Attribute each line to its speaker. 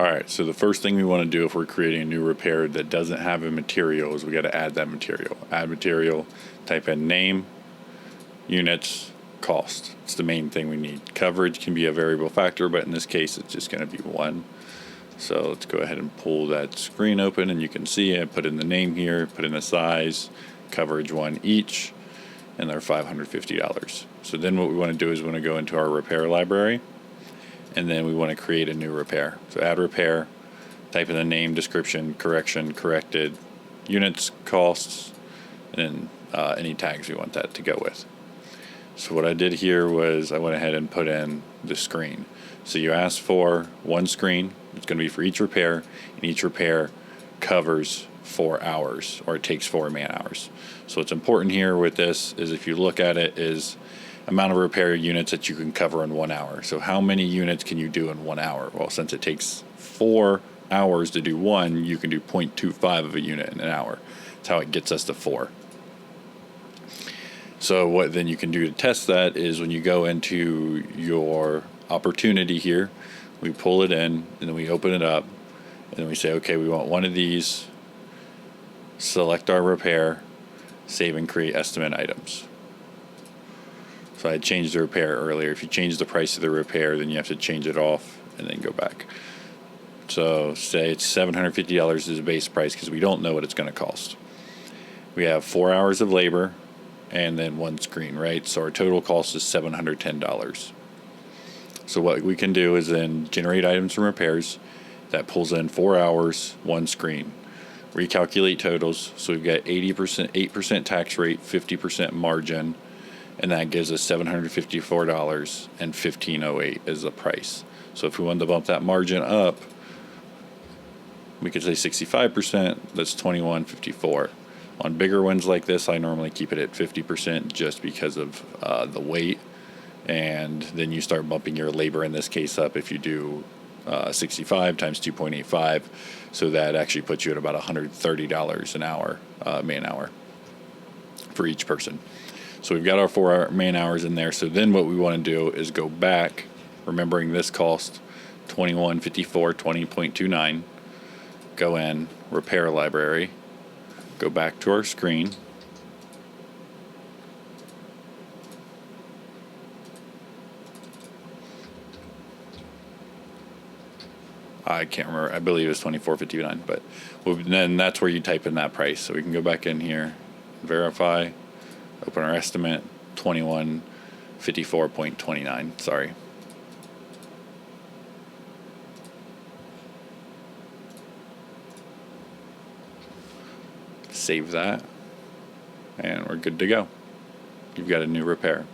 Speaker 1: Alright, so the first thing we want to do if we're creating a new repair that doesn't have a material is we got to add that material. Add material, type in name, units, cost. It's the main thing we need. Coverage can be a variable factor, but in this case it's just going to be 1. So let's go ahead and pull that screen open and you can see I put in the name here, put in the size, coverage 1 each, and they're $550. So then what we want to do is we want to go into our repair library, and then we want to create a new repair. So add repair, type in the name, description, correction, corrected, units, costs, and any tags we want that to go with. So what I did here was I went ahead and put in the screen. So you asked for 1 screen. It's going to be for each repair, and each repair covers 4 hours, or it takes 4 man hours. So what's important here with this is if you look at it is amount of repair units that you can cover in 1 hour. So how many units can you do in 1 hour? Well, since it takes 4 hours to do 1, you can do 0.25 of a unit in an hour. That's how it gets us to 4. So what then you can do to test that is when you go into your opportunity here, we pull it in and then we open it up and then we say, okay, we want 1 of these, select our repair, save and create estimate items. So I changed the repair earlier. If you change the price of the repair, then you have to change it off and then go back. So say it's $750 is the base price because we don't know what it's going to cost. We have 4 hours of labor and then 1 screen, right? So our total cost is $710. So what we can do is then generate items from repairs that pulls in 4 hours, 1 screen. Recalculate totals. So we've got 80%, 8% tax rate, 50% margin, and that gives us $754 and $15.08 is the price. So if we wanted to bump that margin up, we could say 65%, that's $21.54. On bigger ones like this, I normally keep it at 50% just because of the weight, and then you start bumping your labor in this case up if you do 65 times 2.85, so that actually puts you at about $130 an hour, man hour, for each person. So we've got our 4 man hours in there. So then what we want to do is go back, remembering this cost $21.54, 20.29. Go in, repair library, go back to our screen. I can't remember. I believe it was $24.59, but then that's where you type in that price. So we can go back in here, verify, open our estimate, 2154.29. Sorry. Save that, and we're good to go. You've got a new repair.